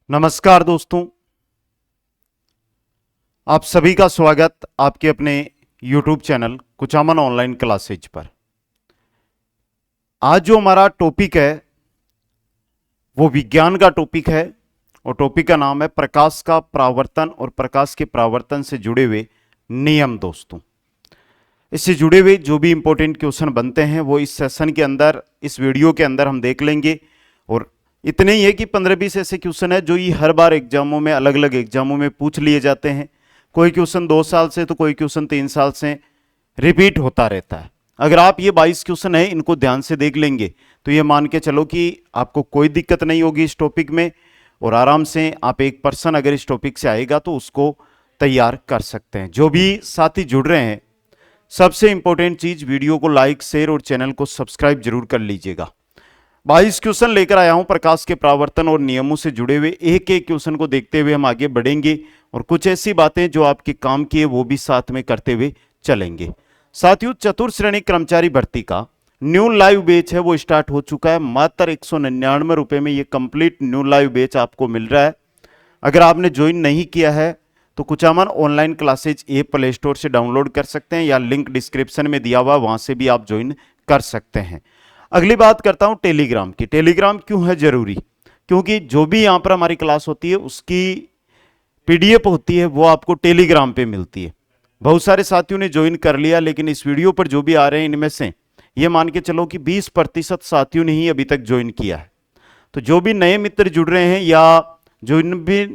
नमस्कार दोस्तों, आप सभी का स्वागत आपके अपने YouTube channel Kuchaman online classes पर। आज जो हमारा टॉपिक है वो विज्ञान का टॉपिक है और टॉपिक का नाम है प्रकाश का परावर्तन और प्रकाश के परावर्तन से जुड़े हुए नियम। दोस्तों, इससे जुड़े हुए जो भी इंपॉर्टेंट क्वेश्चन बनते हैं वो इस सेशन के अंदर, इस वीडियो के अंदर हम देख लेंगे। और इतने ही है कि 15-20 ऐसे क्वेश्चन है जो ये हर बार एग्जामों में, अलग अलग एग्जामों में पूछ लिए जाते हैं। कोई क्वेश्चन 2 साल से तो कोई क्वेश्चन 3 साल से रिपीट होता रहता है। अगर आप ये 22 क्वेश्चन है इनको ध्यान से देख लेंगे तो ये मान के चलो कि आपको कोई दिक्कत नहीं होगी इस टॉपिक में, और आराम से आप एक पर्सन अगर इस टॉपिक से आएगा तो उसको तैयार कर सकते हैं। जो भी साथी जुड़ रहे हैं, सबसे इंपॉर्टेंट चीज, वीडियो को लाइक, शेयर और चैनल को सब्सक्राइब जरूर कर लीजिएगा। 22 क्वेश्चन लेकर आया हूं प्रकाश के परावर्तन और नियमों से जुड़े हुए। एक एक क्वेश्चन को देखते हुए हम आगे बढ़ेंगे और कुछ ऐसी बातें जो आपके काम की है वो भी साथ में करते हुए चलेंगे। साथियों, चतुर्थ श्रेणी कर्मचारी भर्ती का न्यू लाइव बैच है वो स्टार्ट हो चुका है। मात्र 199 रुपए में ये कंप्लीट न्यू लाइव बैच आपको मिल रहा है। अगर आपने ज्वाइन नहीं किया है तो Kuchaman online classes app play store से डाउनलोड कर सकते हैं या लिंक डिस्क्रिप्शन में दिया हुआ, वहां से भी आप ज्वाइन कर सकते हैं। अगली बात करता हूं टेलीग्राम की। टेलीग्राम क्यों है जरूरी? क्योंकि जो भी यहां पर हमारी क्लास होती है उसकी पीडीएफ होती है वो आपको टेलीग्राम पे मिलती है। बहुत सारे साथियों ने ज्वाइन कर लिया, लेकिन इस वीडियो पर जो भी आ रहे हैं इनमें से ये मान के चलो कि 20% साथियों ने ही अभी तक ज्वाइन किया है। तो जो भी नए मित्र जुड़ रहे हैं या जो इन भी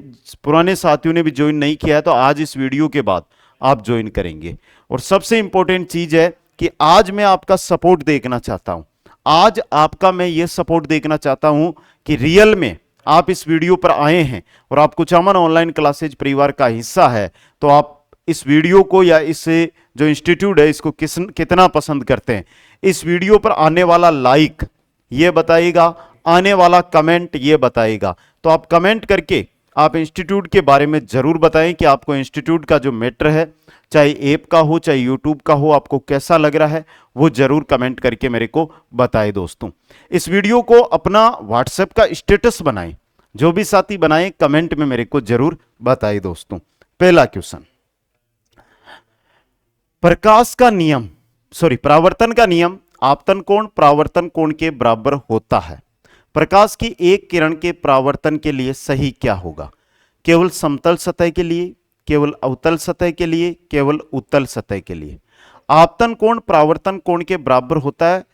पुराने साथियों ने भी ज्वाइन नहीं किया है तो आज इस वीडियो के बाद आप ज्वाइन करेंगे। और सबसे इंपॉर्टेंट चीज है कि आज मैं आपका सपोर्ट देखना चाहता हूं। आज आपका मैं ये सपोर्ट देखना चाहता हूं कि रियल में आप इस वीडियो पर आए हैं और आप कुचामन ऑनलाइन क्लासेज परिवार का हिस्सा है, तो आप इस वीडियो को या इस जो इंस्टीट्यूट है इसको कितना पसंद करते हैं। इस वीडियो पर आने वाला लाइक ये बताइएगा, आने वाला कमेंट ये बताइएगा। तो आप कमेंट करके आप इंस्टीट्यूट के बारे में जरूर बताएं कि आपको इंस्टीट्यूट का जो मैटर है, चाहे ऐप का हो चाहे यूट्यूब का हो, आपको कैसा लग रहा है वो जरूर कमेंट करके मेरे को बताएं। दोस्तों, इस वीडियो को अपना व्हाट्सएप का स्टेटस बनाएं। जो भी साथी बनाएं कमेंट में मेरे को जरूर बताएं। दोस्तों, पहला क्वेश्चन, प्रकाश का नियम, परावर्तन का नियम आपतन कोण परावर्तन कोण के बराबर होता है। प्रकाश की एक किरण के परावर्तन के लिए सही क्या होगा? केवल समतल सतह के लिए, केवल अवतल सतह के लिए, केवल उत्तल सतह के लिए। आपतन कोण परावर्तन कोण के बराबर होता है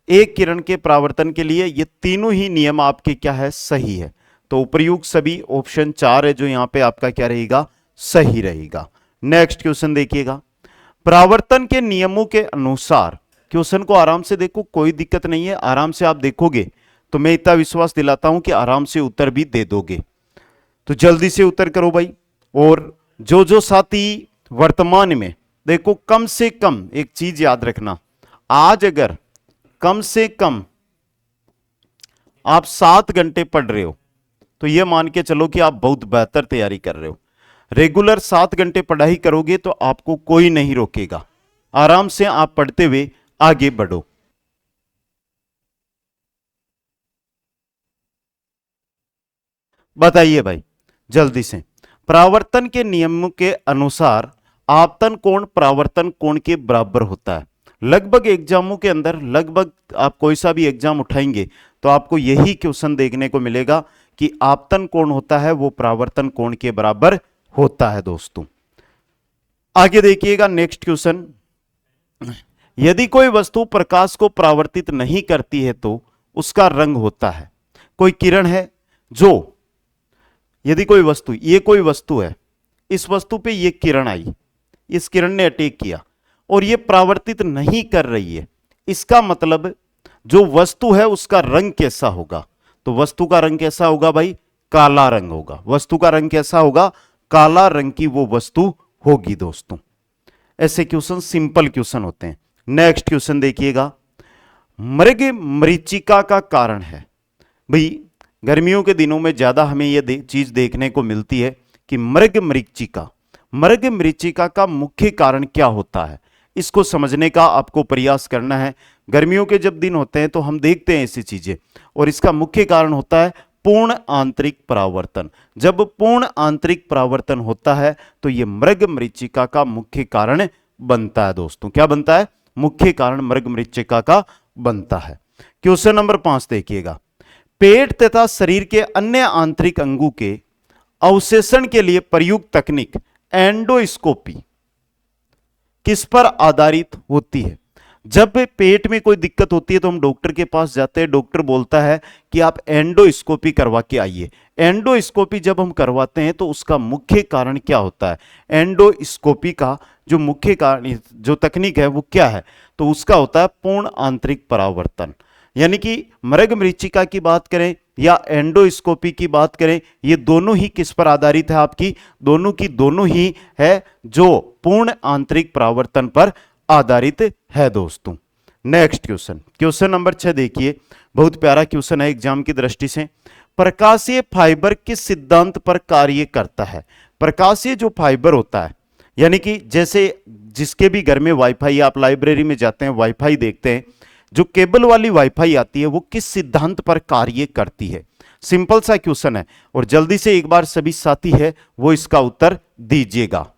एक किरण के परावर्तन के लिए। ये तीनों ही नियम आपके क्या है? सही है। तो उपयुक्त सभी ऑप्शन 4 है जो यहां पे आपका क्या रहेगा? सही रहेगा। नेक्स्ट क्वेश्चन देखिएगा, परावर्तन के नियमों के अनुसार। क्वेश्चन को आराम से देखो, कोई दिक्कत नहीं है, आराम से आप देखोगे तो मैं इतना विश्वास दिलाता हूं कि आराम से उत्तर भी दे दोगे। तो जल्दी से उत्तर करो भाई। और जो साथी वर्तमान में देखो, कम से कम एक चीज याद रखना, आज अगर कम से कम आप 7 घंटे पढ़ रहे हो तो यह मान के चलो कि आप बहुत बेहतर तैयारी कर रहे हो। रेगुलर 7 घंटे पढ़ाई करोगे तो आपको कोई नहीं रोकेगा। आराम से आप पढ़ते हुए आगे बढ़ो। बताइए भाई जल्दी से, परावर्तन के नियमों के अनुसार आपतन कोण परावर्तन कोण के बराबर होता है। लगभग एग्जामों के अंदर, लगभग आप कोई सा भी एग्जाम उठाएंगे तो आपको यही क्वेश्चन देखने को मिलेगा कि आपतन कोण होता है वो परावर्तन कोण के बराबर होता है। दोस्तों, आगे देखिएगा नेक्स्ट क्वेश्चन, यदि कोई वस्तु प्रकाश को परावर्तित नहीं करती है तो उसका रंग होता है। कोई किरण है जो, यदि कोई वस्तु, ये कोई वस्तु है, इस वस्तु पे ये किरण आई, इस किरण ने अटैक किया और ये परावर्तित नहीं कर रही है, इसका मतलब जो वस्तु है उसका रंग कैसा होगा? तो वस्तु का रंग कैसा होगा भाई? काला रंग होगा। वस्तु का रंग कैसा होगा? काला रंग की वो वस्तु होगी। दोस्तों, ऐसे क्वेश्चन सिंपल क्वेश्चन होते हैं। नेक्स्ट क्वेश्चन देखिएगा, मृग मरीचिका का कारण है। भाई गर्मियों के दिनों में ज्यादा हमें यह चीज देखने को मिलती है कि मृग मरीचिका का मुख्य कारण क्या होता है, इसको समझने का आपको प्रयास करना है। गर्मियों के जब दिन होते हैं तो हम देखते हैं ऐसी चीजें, और इसका मुख्य कारण होता है पूर्ण आंतरिक परावर्तन। जब पूर्ण आंतरिक परावर्तन होता है तो यह मृग मरीचिका का मुख्य कारण बनता है दोस्तों। क्या बनता है? मुख्य कारण मृग मरीचिका का बनता है। क्वेश्चन नंबर 5 देखिएगा, पेट तथा शरीर के अन्य आंतरिक अंगों के अवशेषण के लिए प्रयुक्त तकनीक एंडोस्कोपी किस पर आधारित होती है? जब पेट में कोई दिक्कत होती है तो हम डॉक्टर के पास जाते हैं, डॉक्टर बोलता है कि आप एंडोस्कोपी करवा के आइए। एंडोस्कोपी जब हम करवाते हैं तो उसका मुख्य कारण क्या होता है? एंडोस्कोपी का जो मुख्य कारण, जो तकनीक है वो क्या है? तो उसका होता है पूर्ण आंतरिक परावर्तन। यानी कि मृग मरीचिका की बात करें या एंडोस्कोपी की बात करें, ये दोनों ही किस पर आधारित है? आपकी दोनों ही है जो पूर्ण आंतरिक परावर्तन पर आधारित है दोस्तों। नेक्स्ट क्वेश्चन, क्वेश्चन नंबर 6 देखिए, बहुत प्यारा क्वेश्चन है एग्जाम की दृष्टि से। प्रकाशीय फाइबर किस सिद्धांत पर कार्य करता है? प्रकाशीय जो फाइबर होता है, यानी कि जैसे जिसके भी घर में वाईफाई, आप लाइब्रेरी में जाते हैं वाईफाई देखते हैं, जो केबल वाली वाईफाई आती है वो किस सिद्धांत पर कार्य करती है? सिंपल सा क्वेश्चन है और जल्दी से एक बार सभी साथी है वो इसका उत्तर दीजिएगा।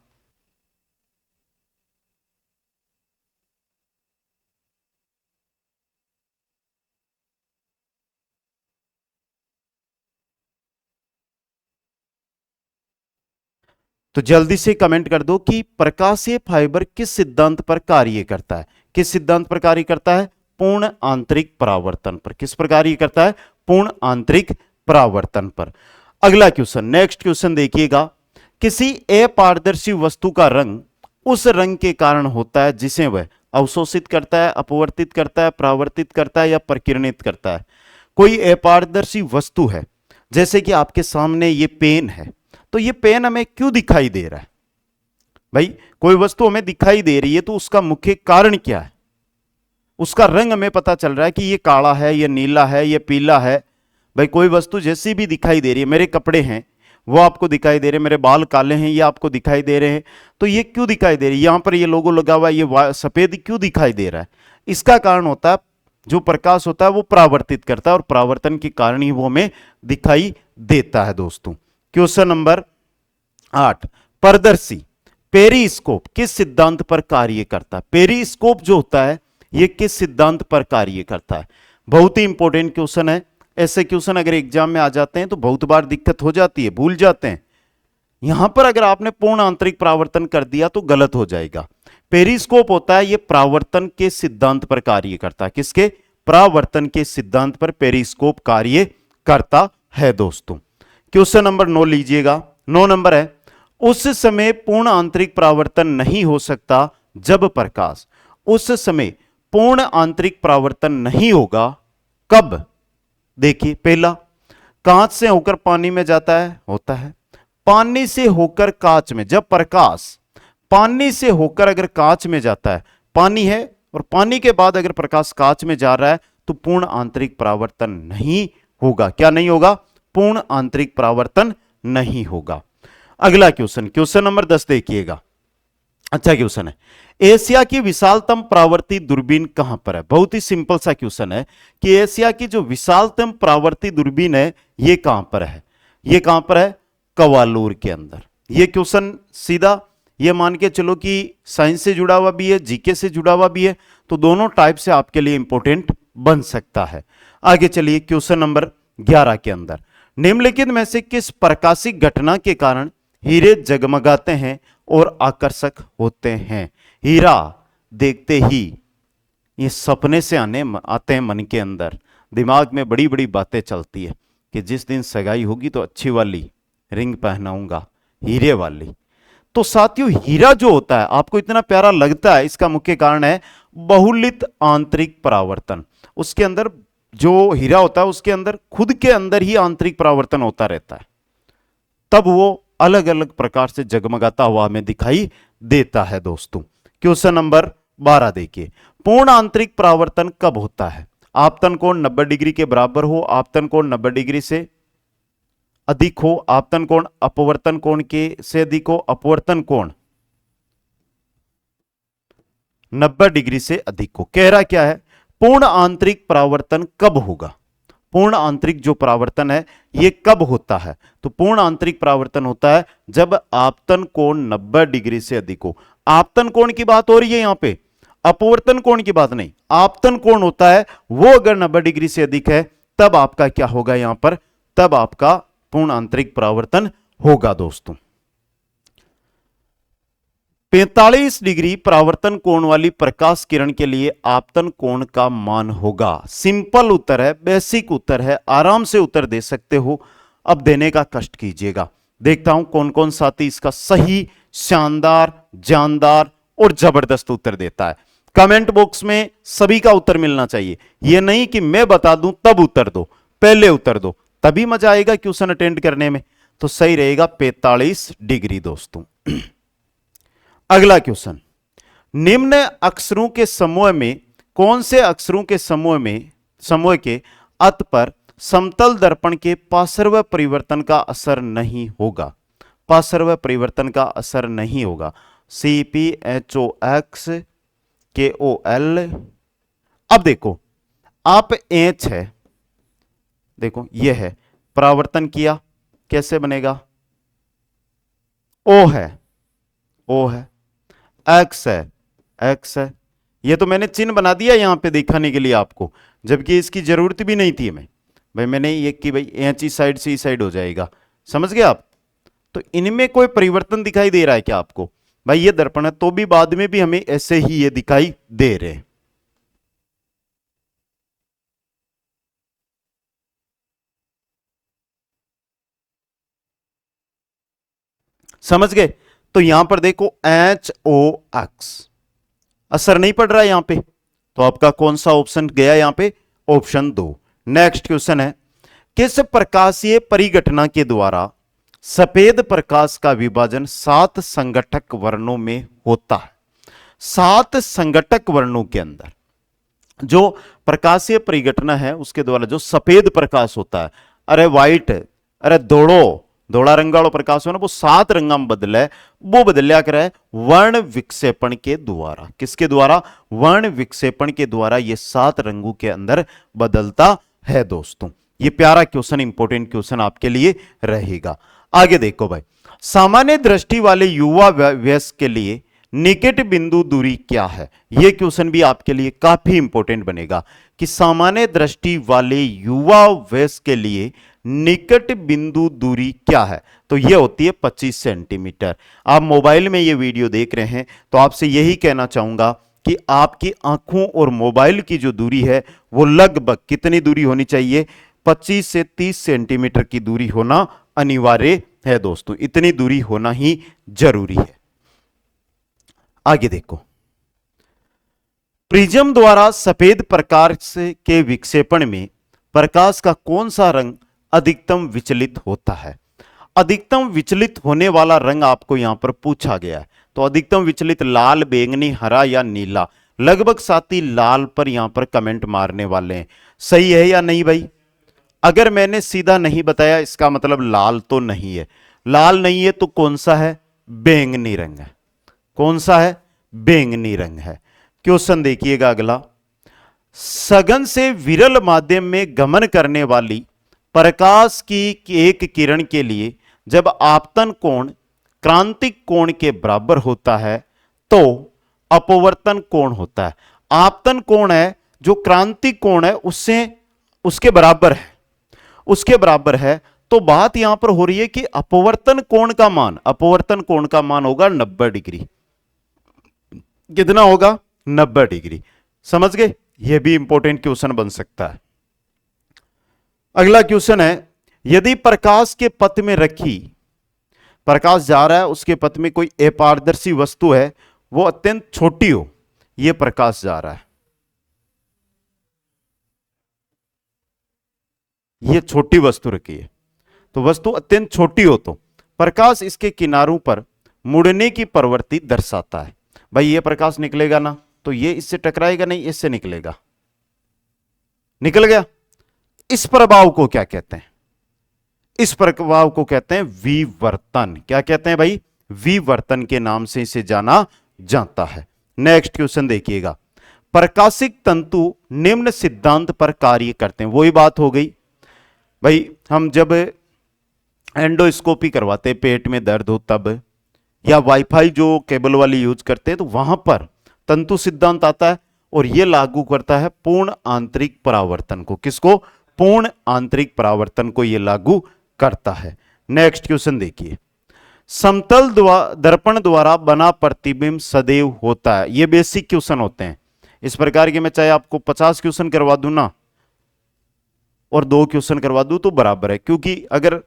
तो जल्दी से कमेंट कर दो कि प्रकाशीय फाइबर किस सिद्धांत पर कार्य करता है? किस सिद्धांत पर कार्य करता है? पूर्ण आंतरिक परावर्तन पर। किस पर कार्य करता है? पूर्ण आंतरिक परावर्तन पर। अगला क्वेश्चन, नेक्स्ट क्वेश्चन देखिएगा, किसी अपारदर्शी वस्तु का रंग उस रंग के कारण होता है जिसे वह अवशोषित करता है, अपवर्तित करता है, परावर्तित करता है या प्रकीर्णित करता है। कोई अपारदर्शी वस्तु है, जैसे कि आपके सामने ये पेन है, तो ये पेन हमें क्यों दिखाई दे रहा है? भाई कोई वस्तु हमें दिखाई दे रही है तो उसका मुख्य कारण क्या है? उसका रंग हमें पता चल रहा है कि ये काला है, ये नीला है, ये पीला है। भाई कोई वस्तु जैसी भी दिखाई दे रही है, मेरे कपड़े हैं वो आपको दिखाई दे रहे हैं, मेरे बाल काले हैं ये आपको दिखाई दे रहे हैं, तो ये क्यों दिखाई दे रही है? यहां पर ये लोगो लगा हुआ है, ये सफेद क्यों दिखाई दे रहा है? इसका कारण होता है जो प्रकाश होता है वो परावर्तित करता है और परावर्तन के कारण ही वो हमें दिखाई देता है दोस्तों। क्वेश्चन नंबर 8, पारदर्शी पेरिस्कोप किस सिद्धांत पर कार्य करता है? पेरिस्कोप जो होता है ये किस सिद्धांत पर कार्य करता है? बहुत ही इंपॉर्टेंट क्वेश्चन है। ऐसे क्वेश्चन अगर एग्जाम में आ जाते हैं तो बहुत बार दिक्कत हो जाती है, भूल जाते हैं। यहां पर अगर आपने पूर्ण आंतरिक परावर्तन कर दिया तो गलत हो जाएगा। पेरिस्कोप होता है ये परावर्तन के सिद्धांत पर कार्य करता है। किसके? परावर्तन के सिद्धांत पर पेरिस्कोप कार्य करता है दोस्तों। क्वेश्चन नंबर 9 लीजिएगा, 9 नंबर है, उस समय पूर्ण आंतरिक परावर्तन नहीं हो सकता जब प्रकाश, उस समय पूर्ण आंतरिक परावर्तन नहीं होगा कब? देखिए, पहला, कांच से होकर पानी में जाता है, होता है। पानी से होकर कांच में, जब प्रकाश पानी से होकर अगर कांच में जाता है, पानी है और पानी के बाद अगर प्रकाश कांच में जा रहा है तो पूर्ण आंतरिक परावर्तन नहीं होगा। क्या नहीं होगा? पूर्ण आंतरिक परावर्तन नहीं होगा। अगला क्वेश्चन, क्वेश्चन नंबर 10 देखिएगा, अच्छा क्वेश्चन है, एशिया की विशालतम परावर्ती दूरबीन कहां पर है? बहुत ही सिंपल सा क्वेश्चन है कि एशिया की जो विशालतम परावर्ती दूरबीन है ये कहां पर है? ये कहां पर है? क्वालूर के अंदर। ये क्वेश्चन सीधा ये मान के चलो कि साइंस से जुड़ा हुआ भी है, जीके से जुड़ा हुआ भी है, तो दोनों टाइप से आपके लिए इंपॉर्टेंट बन सकता है। आगे चलिए, क्वेश्चन नंबर 11 के अंदर, निम्नलिखित में से किस प्रकाशिक घटना के कारण हीरे जगमगाते हैं और आकर्षक होते हैं? हीरा देखते ही ये सपने से आते हैं मन के अंदर, दिमाग में बड़ी बड़ी बातें चलती है कि जिस दिन सगाई होगी तो अच्छी वाली रिंग पहनाऊंगा, हीरे वाली। तो साथियों हीरा जो होता है आपको इतना प्यारा लगता है, इसका मुख्य कारण है बहुलित आंतरिक परावर्तन। उसके अंदर जो हीरा होता है उसके अंदर खुद के अंदर ही आंतरिक परावर्तन होता रहता है, तब वो अलग अलग प्रकार से जगमगाता हुआ हमें दिखाई देता है दोस्तों। क्वेश्चन नंबर 12 देखिए, पूर्ण आंतरिक परावर्तन कब होता है? आपतन कोण 90 डिग्री के बराबर हो, आपतन कोण 90 डिग्री से अधिक हो, आपतन कोण अपवर्तन कोण के से अधिक हो, अपवर्तन कोण 90 डिग्री से अधिक हो। कह रहा क्या है? पूर्ण आंतरिक परावर्तन कब होगा? पूर्ण आंतरिक जो परावर्तन है ये कब होता है? तो पूर्ण आंतरिक परावर्तन होता है जब आपतन कोण 90 डिग्री से अधिक हो। आपतन कोण की बात हो रही है यहां पे, अपवर्तन कोण की बात नहीं। आपतन कोण होता है वो अगर 90 डिग्री से अधिक है तब आपका क्या होगा यहां पर, तब आपका पूर्ण आंतरिक परावर्तन होगा दोस्तों। 45 डिग्री परावर्तन कोण वाली प्रकाश किरण के लिए आपतन कोण का मान होगा। सिंपल उत्तर है, बेसिक उत्तर है, आराम से उत्तर दे सकते हो। अब देने का कष्ट कीजिएगा। देखता हूं कौन कौन साथी इसका सही, शानदार, जानदार और जबरदस्त उत्तर देता है। कमेंट बॉक्स में सभी का उत्तर मिलना चाहिए। यह नहीं कि मैं बता दूं तब उत्तर दो, पहले उत्तर दो, तभी मजा आएगा क्वेश्चन अटेंड करने में। तो सही रहेगा 45 डिग्री दोस्तों। अगला क्वेश्चन, निम्न अक्षरों के समूह में कौन से अक्षरों के समूह के अत पर समतल दर्पण के पार्श्व परिवर्तन का असर नहीं होगा? पार्श्व परिवर्तन का असर नहीं होगा। CPHOX KOL। अब देखो आप एच है, देखो ये है, परावर्तन किया कैसे बनेगा? O है, O है, X है, X है। ये तो मैंने चिन्ह बना दिया यहां पे दिखाने के लिए आपको, जबकि इसकी जरूरत भी नहीं थी हमें। भाई मैंने ये कि भाई एच इस साइड से इस साइड हो जाएगा, समझ गए आप? तो इनमें कोई परिवर्तन दिखाई दे रहा है क्या आपको? भाई ये दर्पण है तो भी बाद में भी हमें ऐसे ही ये दिखाई दे रहे हैं। समझ गए? तो यहां पर देखो HOX असर नहीं पड़ रहा है यहां पे, तो आपका कौन सा ऑप्शन गया यहां पे? ऑप्शन 2। नेक्स्ट क्वेश्चन है, किस प्रकाशीय परिघटना के द्वारा सफेद प्रकाश का विभाजन 7 संघटक वर्णों में होता है? 7 संघटक वर्णों के अंदर जो प्रकाशीय परिघटना है उसके द्वारा जो सफेद प्रकाश होता है, अरे व्हाइट, अरे धोड़ा रंग वाला प्रकाश हो ना, वो 7 रंगा में बदले, वो बदलिया करे वर्ण विक्षेपण के द्वारा। किसके द्वारा? वर्ण विक्षेपण के द्वारा ये 7 रंगों के अंदर बदलता है दोस्तों। ये प्यारा क्वेश्चन, इंपॉर्टेंट क्वेश्चन आपके लिए रहेगा। आगे देखो भाई, सामान्य दृष्टि वाले युवा वयस्क के लिए निकट बिंदु दूरी क्या है? यह क्वेश्चन भी आपके लिए काफी इंपॉर्टेंट बनेगा कि सामान्य दृष्टि वाले युवा वयस्क के लिए निकट बिंदु दूरी क्या है? तो यह होती है 25 सेंटीमीटर। आप मोबाइल में यह वीडियो देख रहे हैं तो आपसे यही कहना चाहूंगा कि आपकी आंखों और मोबाइल की जो दूरी है वो लगभग कितनी दूरी होनी चाहिए? 25 से 30 सेंटीमीटर की दूरी होना अनिवार्य है दोस्तों। इतनी दूरी होना ही जरूरी है। आगे देखो, प्रिज्म द्वारा सफेद प्रकाश के विक्षेपण में प्रकाश का कौन सा रंग अधिकतम विचलित होता है? अधिकतम विचलित होने वाला रंग आपको यहां पर पूछा गया है। तो अधिकतम विचलित लाल, बैंगनी, हरा या नीला? लगभग साथी लाल पर यहां पर कमेंट मारने वाले हैं। सही है या नहीं भाई? अगर मैंने सीधा नहीं बताया इसका मतलब लाल तो नहीं है। लाल नहीं है तो कौन सा है? बैंगनी रंग है। कौन सा है? बैंगनी रंग है। क्वेश्चन देखिएगा अगला, सघन से विरल माध्यम में गमन करने वाली प्रकाश की एक किरण के लिए जब आपतन कोण क्रांतिक कोण के बराबर होता है तो अपवर्तन कोण होता है। आपतन कोण है जो क्रांतिक कोण है उससे उसके बराबर है, उसके बराबर है। तो बात यहां पर हो रही है कि अपवर्तन कोण का मान, अपवर्तन कोण का मान होगा 90 डिग्री। कितना होगा? 90 डिग्री। समझ गए? यह भी इंपॉर्टेंट क्वेश्चन बन सकता है। अगला क्वेश्चन है, यदि प्रकाश के पथ में रखी, प्रकाश जा रहा है उसके पथ में कोई अपारदर्शी वस्तु है, वो अत्यंत छोटी हो, यह प्रकाश जा रहा है, यह छोटी वस्तु रखी है, तो वस्तु अत्यंत छोटी हो तो प्रकाश इसके किनारों पर मुड़ने की प्रवृत्ति दर्शाता है। भाई ये प्रकाश निकलेगा ना तो ये इससे टकराएगा नहीं, इससे निकलेगा, निकल गया। इस प्रभाव को क्या कहते हैं? इस प्रभाव को कहते हैं विवर्तन। क्या कहते हैं भाई? विवर्तन के नाम से इसे जाना जाता है। नेक्स्ट क्वेश्चन देखिएगा, प्रकाशिक तंतु निम्न सिद्धांत पर कार्य करते हैं। वही बात हो गई, भाई हम जब एंडोस्कोपी करवाते हैं, पेट में दर्द हो तब, या वाईफाई जो केबल वाली यूज करते हैं, तो वहां पर तंतु सिद्धांत आता है और यह लागू करता है पूर्ण आंतरिक परावर्तन को। किसको? पूर्ण आंतरिक परावर्तन को यह लागू करता है। नेक्स्ट क्वेश्चन देखिए, समतल दर्पण द्वारा बना प्रतिबिंब सदैव होता है। ये बेसिक क्वेश्चन होते हैं इस प्रकार के। मैं चाहे आपको 50 क्वेश्चन करवा दूं ना और 2 क्वेश्चन करवा दूं तो बराबर है, क्योंकि अगर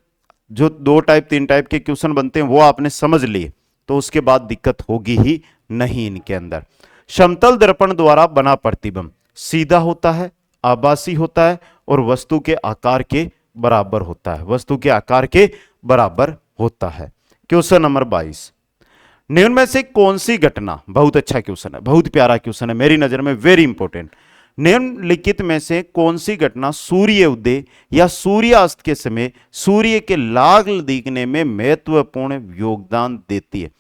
जो 2 टाइप 3 टाइप के क्वेश्चन बनते हैं वो आपने समझ लिए तो उसके बाद दिक्कत होगी ही नहीं इनके अंदर। समतल दर्पण द्वारा बना प्रतिबिंब सीधा होता है, आभासी होता है और वस्तु के आकार के बराबर होता है। वस्तु के आकार के बराबर होता है। क्वेश्चन नंबर 22, निम्न में से कौन सी घटना, बहुत अच्छा क्वेश्चन है, बहुत प्यारा क्वेश्चन है, मेरी नजर में वेरी इंपॉर्टेंट। निम्नलिखित में से कौन सी घटना सूर्य उदय या सूर्यास्त के समय सूर्य के लाल दिखने में महत्वपूर्ण योगदान देती है?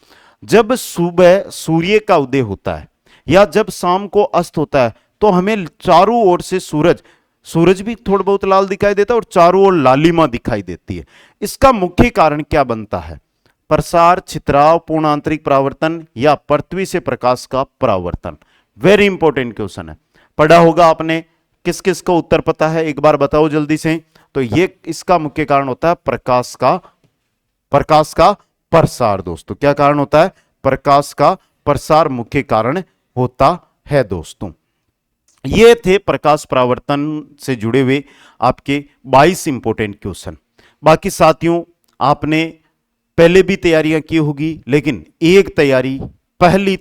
जब सुबह सूर्य का उदय होता है या जब शाम को अस्त होता है तो हमें चारों ओर से सूरज भी थोड़ा बहुत लाल दिखाई देता है और चारों ओर लालिमा दिखाई देती है। इसका मुख्य कारण क्या बनता है? प्रसार, छितराव, पूर्ण आंतरिक परावर्तन या पृथ्वी से प्रकाश का परावर्तन? वेरी इंपॉर्टेंट क्वेश्चन है, पढ़ा होगा आपने। किस किस को उत्तर पता है एक बार बताओ जल्दी से। तो ये इसका मुख्य कारण होता है प्रकाश का प्रसार। दोस्तों क्या कारण होता है? प्रकाश का प्रसार मुख्य कारण होता है। दोस्तों ये थे प्रकाश परावर्तन से जुड़े हुए आपके 22 इंपॉर्टेंट क्वेश्चन। बाकी साथियों आपने पहले भी तैयारियां की होगी, लेकिन एक तैयारी, पहली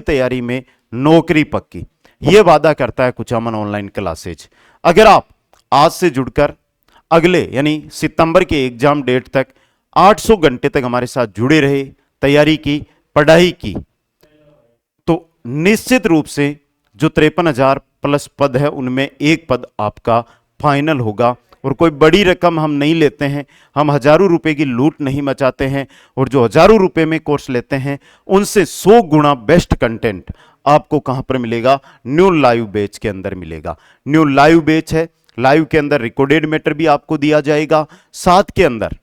तैयारी में नौकरी पक्की, यह वादा करता है कुचामन ऑनलाइन क्लासेज। अगर आप आज से जुड़कर अगले यानी सितंबर के एग्जाम डेट तक 800 घंटे तक हमारे साथ जुड़े रहे, तैयारी की, पढ़ाई की, तो निश्चित रूप से जो 53,000 प्लस पद है उनमें एक पद आपका फाइनल होगा। और कोई बड़ी रकम हम नहीं लेते हैं, हम हजारों रुपए की लूट नहीं मचाते हैं, और जो हजारों रुपए में कोर्स लेते हैं उनसे 100 गुना बेस्ट कंटेंट आपको कहां पर मिलेगा? न्यू लाइव बैच के अंदर मिलेगा। न्यू लाइव बैच है, लाइव के अंदर रिकॉर्डेड मैटर भी आपको दिया जाएगा, साथ के अंदर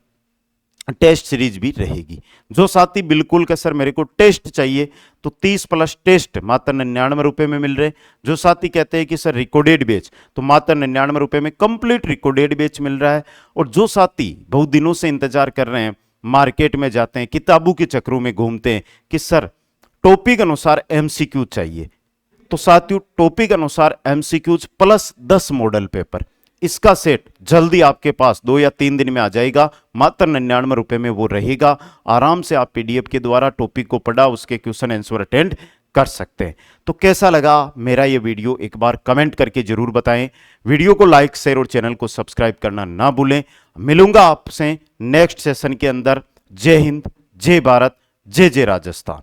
टेस्ट सीरीज भी रहेगी। जो साथी बिल्कुल का सर मेरे को टेस्ट चाहिए तो 30 प्लस टेस्ट मात्र 99 रुपए में मिल रहे। जो साथी कहते हैं कि सर रिकॉर्डेड बैच, तो मात्र 99 रुपए में कंप्लीट रिकॉर्डेड बैच मिल रहा है। और जो साथी बहुत दिनों से इंतजार कर रहे हैं, मार्केट में जाते हैं, किताबों के चक्रों में घूमते हैं कि सर टॉपिक अनुसार एमसीक्यू चाहिए, तो साथियों टॉपिक अनुसार एमसीक्यूज प्लस 10 मॉडल पेपर, इसका सेट जल्दी आपके पास 2 या 3 दिन में आ जाएगा। मात्र 99 रुपए में वो रहेगा। आराम से आप पीडीएफ के द्वारा टॉपिक को पढ़ा, उसके क्वेश्चन आंसर अटेंड कर सकते हैं। तो कैसा लगा मेरा ये वीडियो एक बार कमेंट करके जरूर बताएं। वीडियो को लाइक, शेयर और चैनल को सब्सक्राइब करना ना भूलें। मिलूंगा आपसे नेक्स्ट सेशन के अंदर। जय हिंद, जय भारत, जय जय राजस्थान।